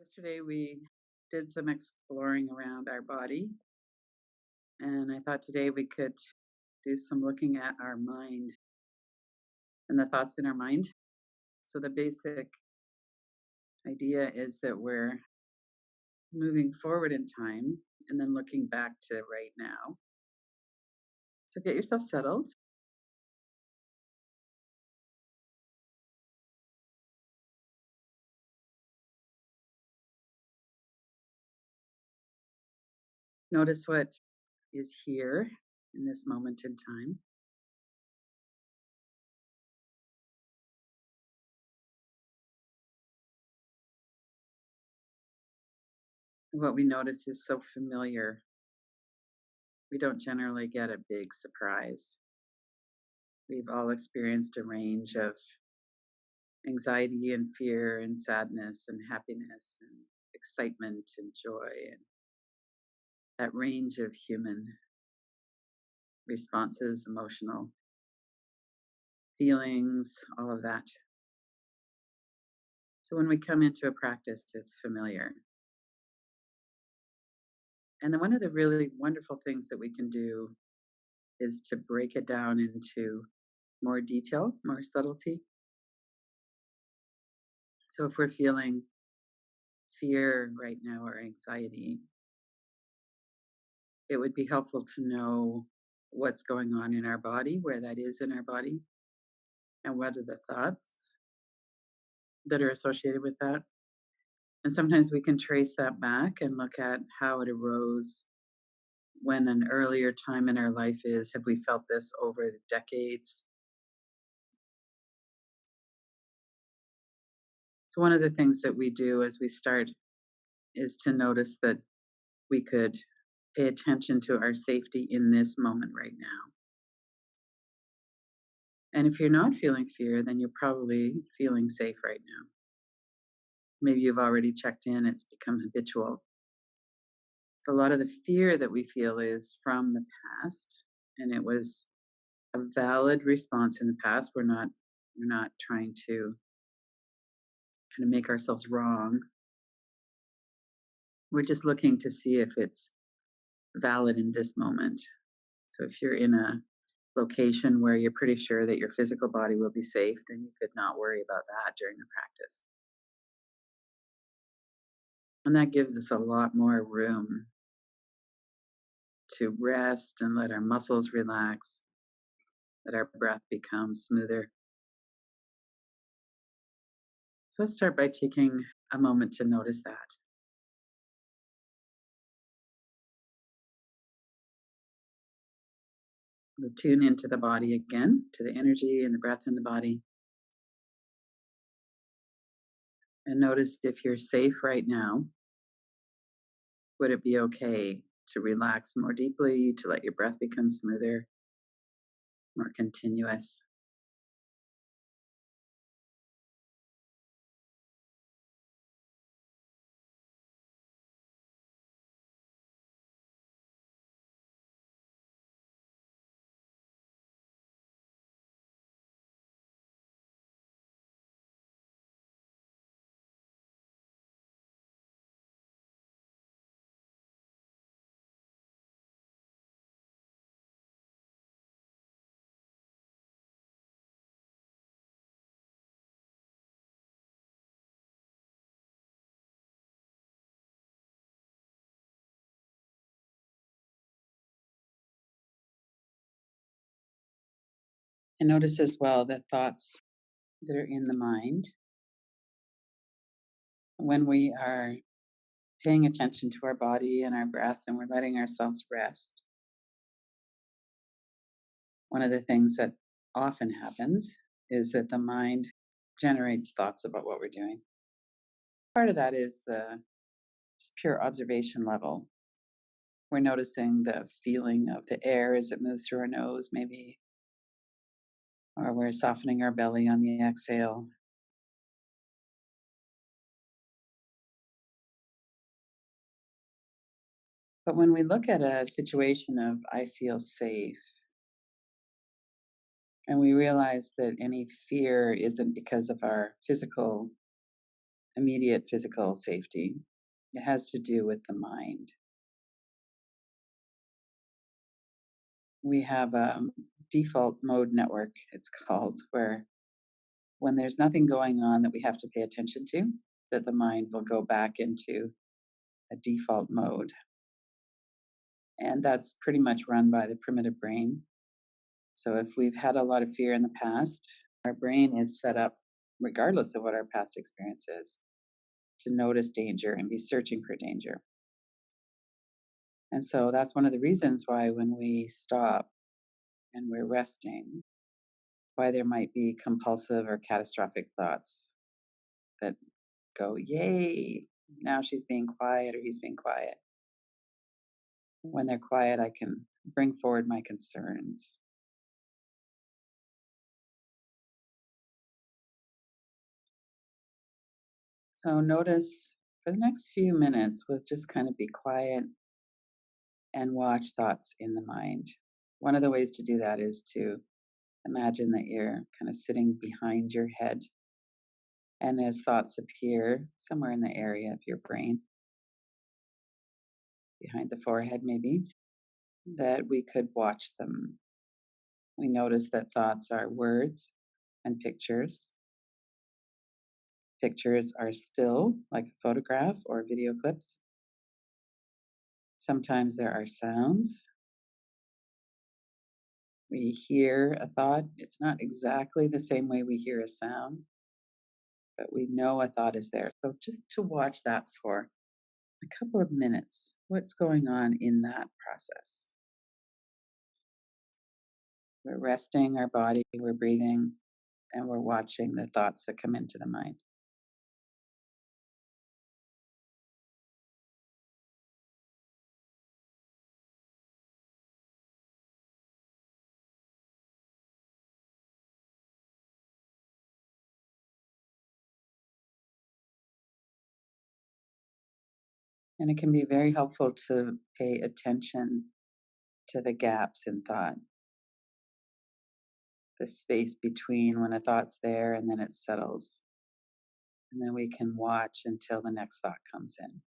Yesterday, we did some exploring around our body, and I thought today we could do some looking at our mind and the thoughts in our mind. So, the basic idea is that we're moving forward in time and then looking back to right now. So, get yourself settled. Notice what is here in this moment in time. What we notice is so familiar. We don't generally get a big surprise. We've all experienced a range of anxiety and fear and sadness and happiness and excitement and joy and that range of human responses, emotional feelings, all of that. So when we come into a practice, it's familiar. And then one of the really wonderful things that we can do is to break it down into more detail, more subtlety. So if we're feeling fear right now or anxiety, it would be helpful to know what's going on in our body, where that is in our body, and what are the thoughts that are associated with that. And sometimes we can trace that back and look at how it arose when an earlier time in our life is. Have we felt this over the decades? So, one of the things that we do as we start is to notice that we could pay attention to our safety in this moment right now. And if you're not feeling fear, then you're probably feeling safe right now. Maybe you've already checked in, it's become habitual. So a lot of the fear that we feel is from the past, and it was a valid response in the past. We're not trying to kind of make ourselves wrong. We're just looking to see if it's valid in this moment. So if you're in a location where you're pretty sure that your physical body will be safe, then you could not worry about that during the practice. And that gives us a lot more room to rest and let our muscles relax, let our breath become smoother. So let's start by taking a moment to notice that. We'll tune into the body again, to the energy and the breath in the body, and notice if you're safe right now. Would it be okay to relax more deeply, to let your breath become smoother, more continuous? And notice as well the thoughts that are in the mind when we are paying attention to our body and our breath and we're letting ourselves rest. One of the things that often happens is that the mind generates thoughts about what we're doing. Part of that is the just pure observation level. We're noticing the feeling of the air as it moves through our nose, maybe, or we're softening our belly on the exhale. But when we look at a situation of, I feel safe, and we realize that any fear isn't because of our physical immediate physical safety. It has to do with the mind. We have a default mode network, it's called, where when there's nothing going on that we have to pay attention to, that the mind will go back into a default mode. And that's pretty much run by the primitive brain. So if we've had a lot of fear in the past, our brain is set up, regardless of what our past experience is, to notice danger and be searching for danger. And so that's one of the reasons why when we stop and we're resting, why there might be compulsive or catastrophic thoughts that go, yay, now she's being quiet or he's being quiet. When they're quiet, I can bring forward my concerns. So notice for the next few minutes, we'll just kind of be quiet and watch thoughts in the mind. One of the ways to do that is to imagine that you're kind of sitting behind your head. And as thoughts appear somewhere in the area of your brain, behind the forehead maybe, that we could watch them. We notice that thoughts are words and pictures. Pictures are still, like a photograph or video clips. Sometimes there are sounds. We hear a thought. It's not exactly the same way we hear a sound, but we know a thought is there. So just to watch that for a couple of minutes, what's going on in that process? We're resting our body, we're breathing, and we're watching the thoughts that come into the mind. And it can be very helpful to pay attention to the gaps in thought, the space between when a thought's there and then it settles. And then we can watch until the next thought comes in.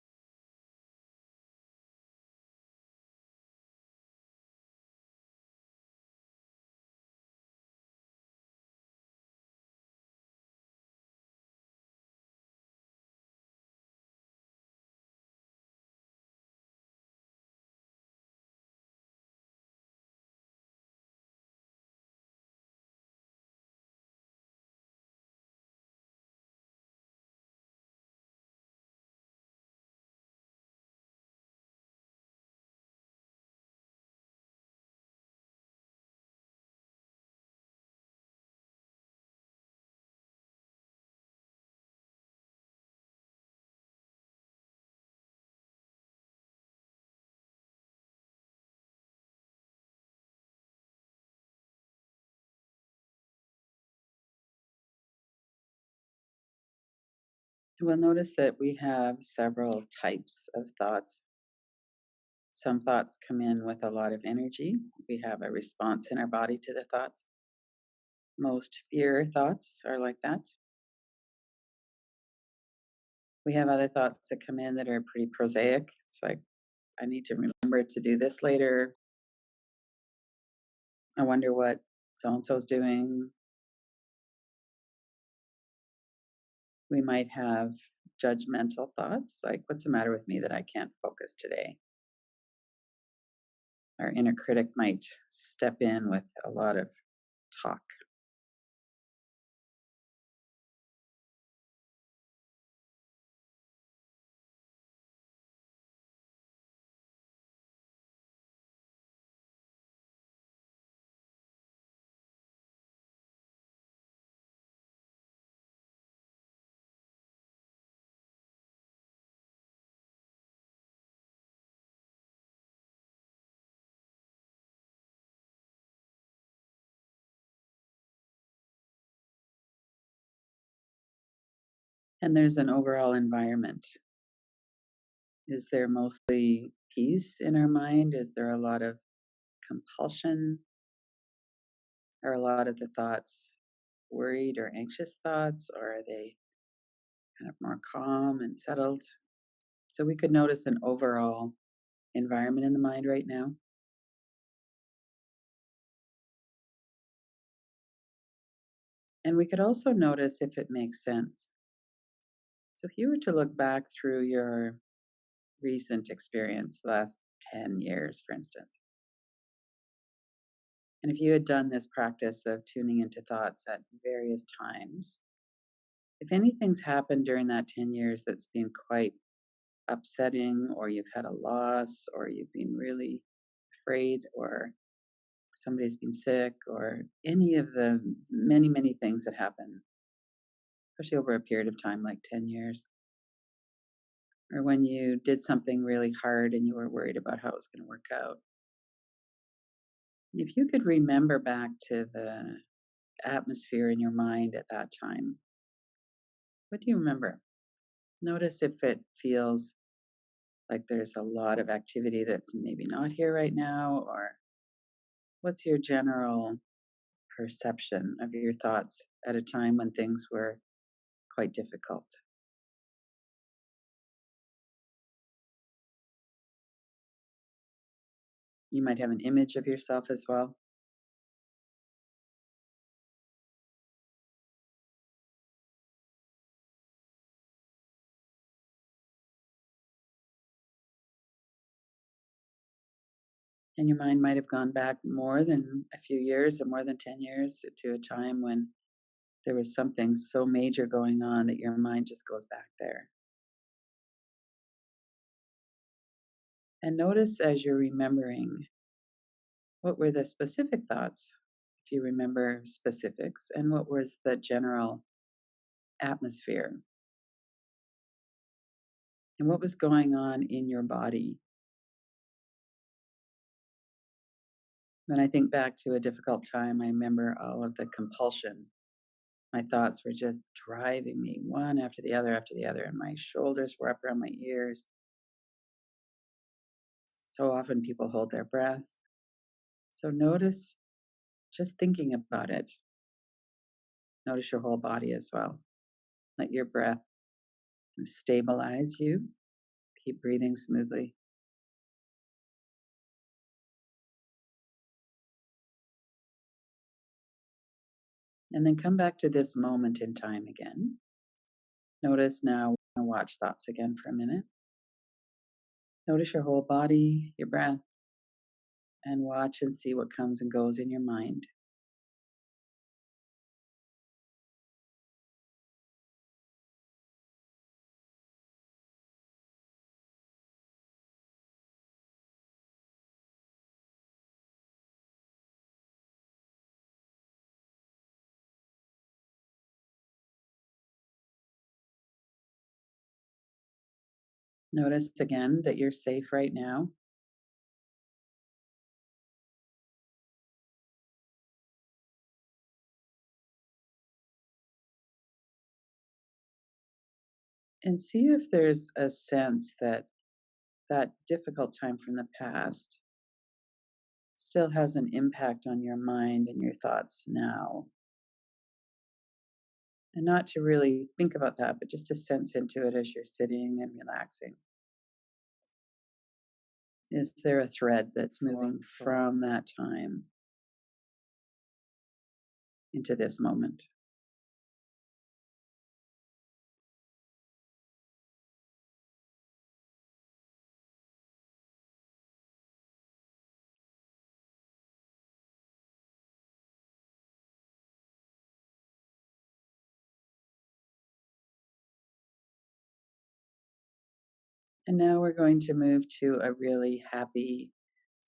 We'll notice that we have several types of thoughts. Some thoughts come in with a lot of energy. We have a response in our body to the thoughts. Most fear thoughts are like that. We have other thoughts that come in that are pretty prosaic. It's like, I need to remember to do this later. I wonder what so and so's doing. We might have judgmental thoughts like, what's the matter with me that I can't focus today? Our inner critic might step in with a lot of talk. And there's an overall environment. Is there mostly peace in our mind? Is there a lot of compulsion? Are a lot of the thoughts worried or anxious thoughts? Or are they kind of more calm and settled. So we could notice an overall environment in the mind right now. And we could also notice if it makes sense. So if you were to look back through your recent experience, the last 10 years, for instance, and if you had done this practice of tuning into thoughts at various times, if anything's happened during that 10 years that's been quite upsetting, or you've had a loss, or you've been really afraid, or somebody's been sick, or any of the many, many things that happen, especially over a period of time like 10 years, or when you did something really hard and you were worried about how it was going to work out. If you could remember back to the atmosphere in your mind at that time, what do you remember? Notice if it feels like there's a lot of activity that's maybe not here right now, or what's your general perception of your thoughts at a time when things were quite difficult? You might have an image of yourself as well. And your mind might have gone back more than a few years or more than 10 years to a time when there was something so major going on that your mind just goes back there. And notice as you're remembering, what were the specific thoughts, if you remember specifics, and what was the general atmosphere, and what was going on in your body. When I think back to a difficult time, I remember all of the compulsion. My thoughts were just driving me one after the other, and my shoulders were up around my ears. So often people hold their breath. So notice, just thinking about it, notice your whole body as well. Let your breath stabilize you. Keep breathing smoothly. And then come back to this moment in time again. Notice now, watch thoughts again for a minute. Notice your whole body, your breath, and watch and see what comes and goes in your mind. Notice again that you're safe right now, and see if there's a sense that that difficult time from the past still has an impact on your mind and your thoughts now. And not to really think about that, but just to sense into it as you're sitting and relaxing. Is there a thread that's moving from that time into this moment? And now we're going to move to a really happy,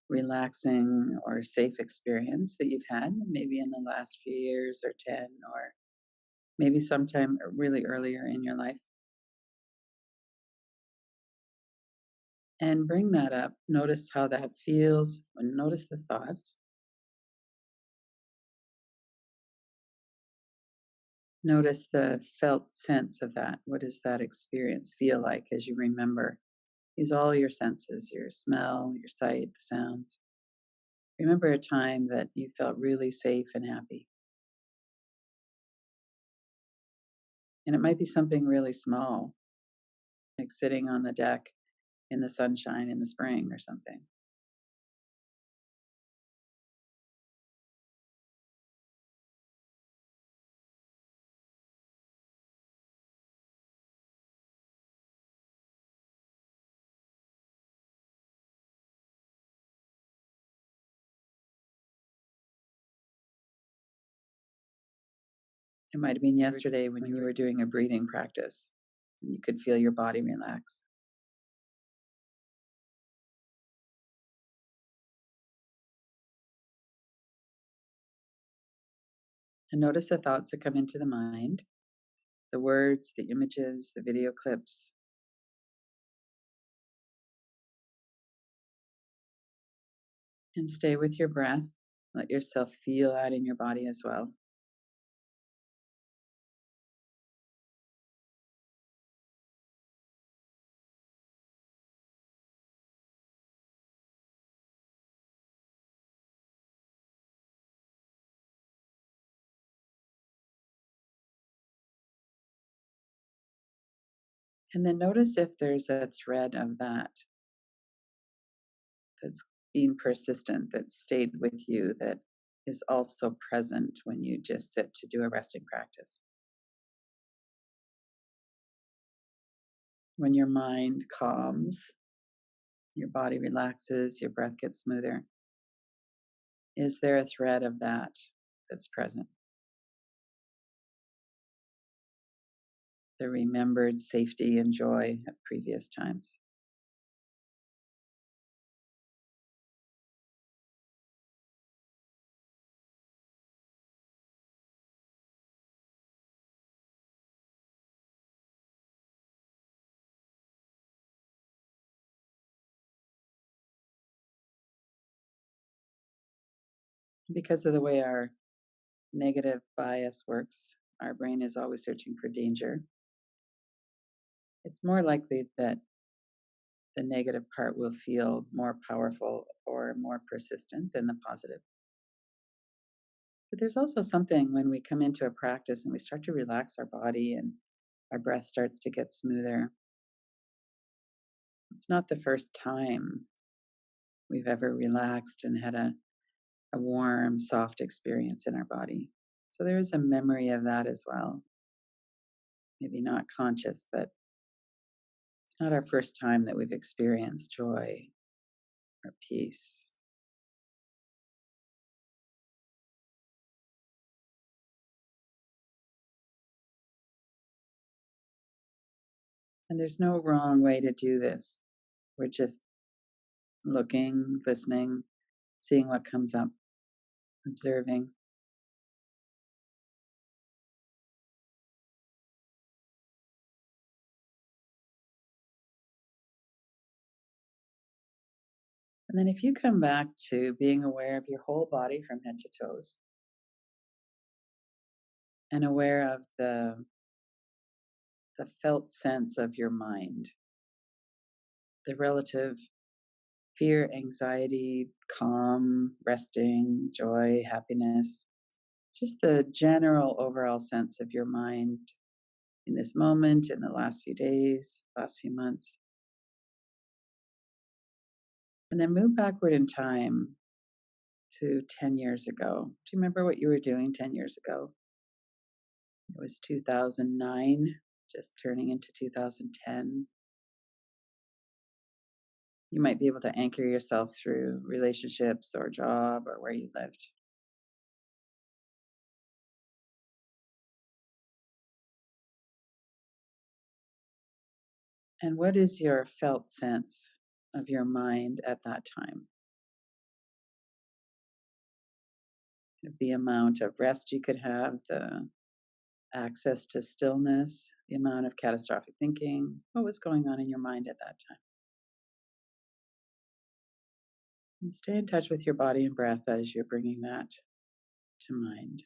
relaxing, or safe experience that you've had, maybe in the last few years or 10, or maybe sometime really earlier in your life. And bring that up. Notice how that feels, and notice the thoughts. Notice the felt sense of that. What does that experience feel like as you remember? Use all your senses, your smell, your sight, the sounds. Remember a time that you felt really safe and happy. And it might be something really small, like sitting on the deck in the sunshine in the spring or something. It might have been yesterday when you were doing a breathing practice and you could feel your body relax. And notice the thoughts that come into the mind, the words, the images, the video clips, and stay with your breath. Let yourself feel that in your body as well. And then notice if there's a thread of that that's being persistent, that stayed with you, that is also present when you just sit to do a resting practice. When your mind calms, your body relaxes, your breath gets smoother. Is there a thread of that that's present? The remembered safety and joy of previous times. Because of the way our negative bias works, our brain is always searching for danger. It's more likely that the negative part will feel more powerful or more persistent than the positive. But there's also something when we come into a practice and we start to relax our body and our breath starts to get smoother. It's not the first time we've ever relaxed and had a warm, soft experience in our body. So there is a memory of that as well. Maybe not conscious, but it's not our first time that we've experienced joy or peace. And there's no wrong way to do this. We're just looking, listening, seeing what comes up, observing. And then if you come back to being aware of your whole body from head to toes and aware of the felt sense of your mind, the relative fear, anxiety, calm, resting, joy, happiness, just the general overall sense of your mind in this moment, in the last few days, last few months. And then move backward in time to 10 years ago. Do you remember what you were doing 10 years ago? It was 2009, just turning into 2010. You might be able to anchor yourself through relationships or job or where you lived. And what is your felt sense of your mind at that time? The amount of rest you could have, the access to stillness, the amount of catastrophic thinking. What was going on in your mind at that time? And stay in touch with your body and breath as you're bringing that to mind.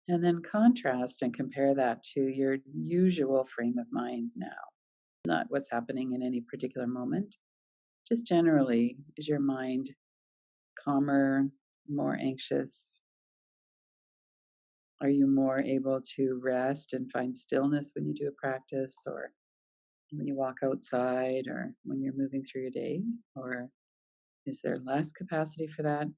And then contrast and compare that to your usual frame of mind now, not what's happening in any particular moment. Just generally, is your mind calmer, more anxious? Are you more able to rest and find stillness when you do a practice, or when you walk outside, or when you're moving through your day? Or is there less capacity for that?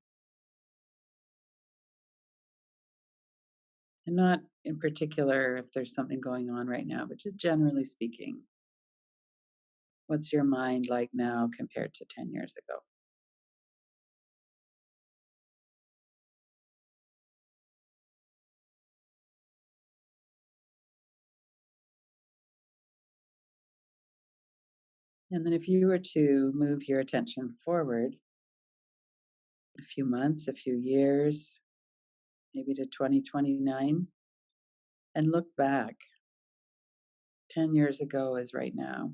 And not in particular if there's something going on right now, but just generally speaking, what's your mind like now compared to 10 years ago? And then if you were to move your attention forward a few months, a few years, maybe to 2029, and look back 10 years ago is right now,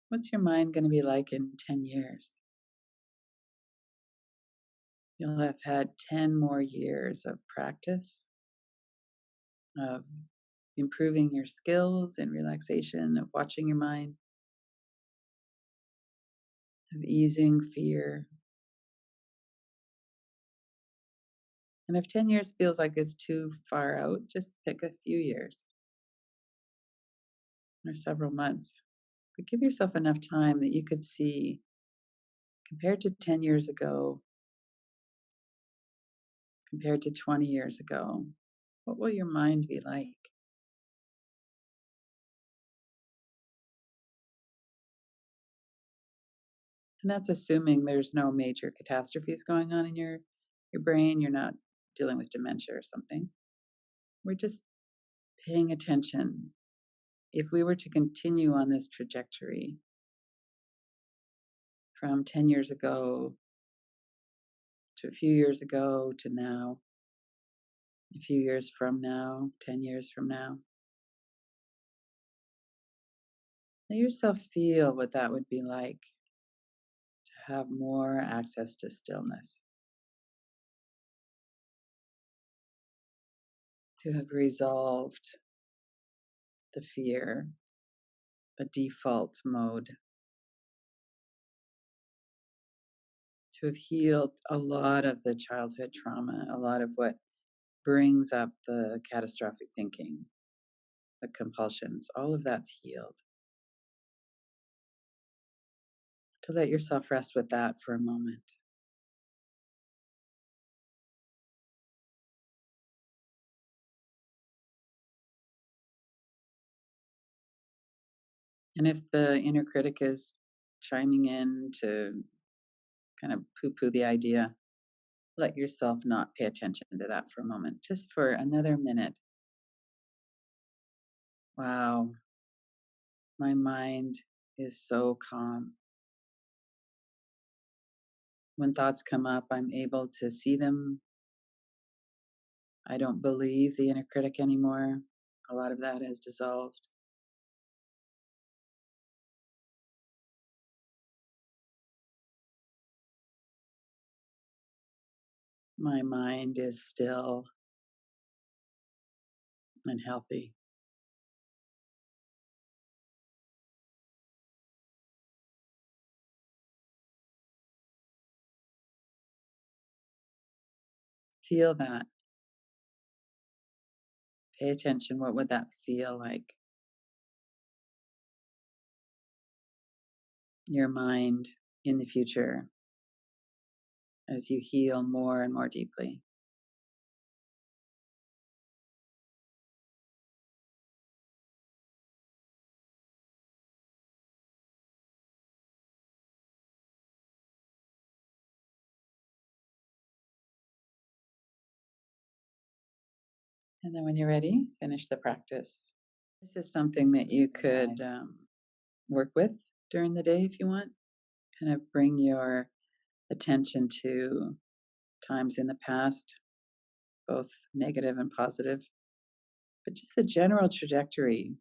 what's your mind going to be like in 10 years? You'll have had 10 more years of practice, of improving your skills and relaxation, of watching your mind, of easing fear. And if 10 years feels like it's too far out, just pick a few years or several months. But give yourself enough time that you could see, compared to 10 years ago, compared to 20 years ago, what will your mind be like? And that's assuming there's no major catastrophes going on in your brain. You're not dealing with dementia or something. We're just paying attention. If we were to continue on this trajectory from 10 years ago to a few years ago to now, a few years from now, 10 years from now, let yourself feel what that would be like to have more access to stillness, to have resolved the fear, the default mode, to have healed a lot of the childhood trauma, a lot of what brings up the catastrophic thinking, the compulsions, all of that's healed. To let yourself rest with that for a moment. And if the inner critic is chiming in to kind of poo poo the idea, let yourself not pay attention to that for a moment, just for another minute. Wow, my mind is so calm. When thoughts come up, I'm able to see them. I don't believe the inner critic anymore. A lot of that has dissolved. My mind is still and healthy. Feel that. Pay attention. What would that feel like? Your mind in the future as you heal more and more deeply. And then when you're ready, finish the practice. This is something that you could work with during the day if you want. Kind of bring your attention to times in the past, both negative and positive, but just the general trajectory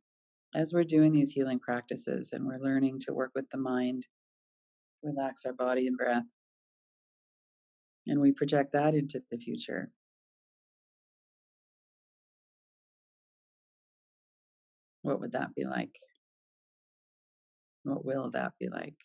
as we're doing these healing practices and we're learning to work with the mind, relax our body and breath, and we project that into the future. What would that be like? What will that be like?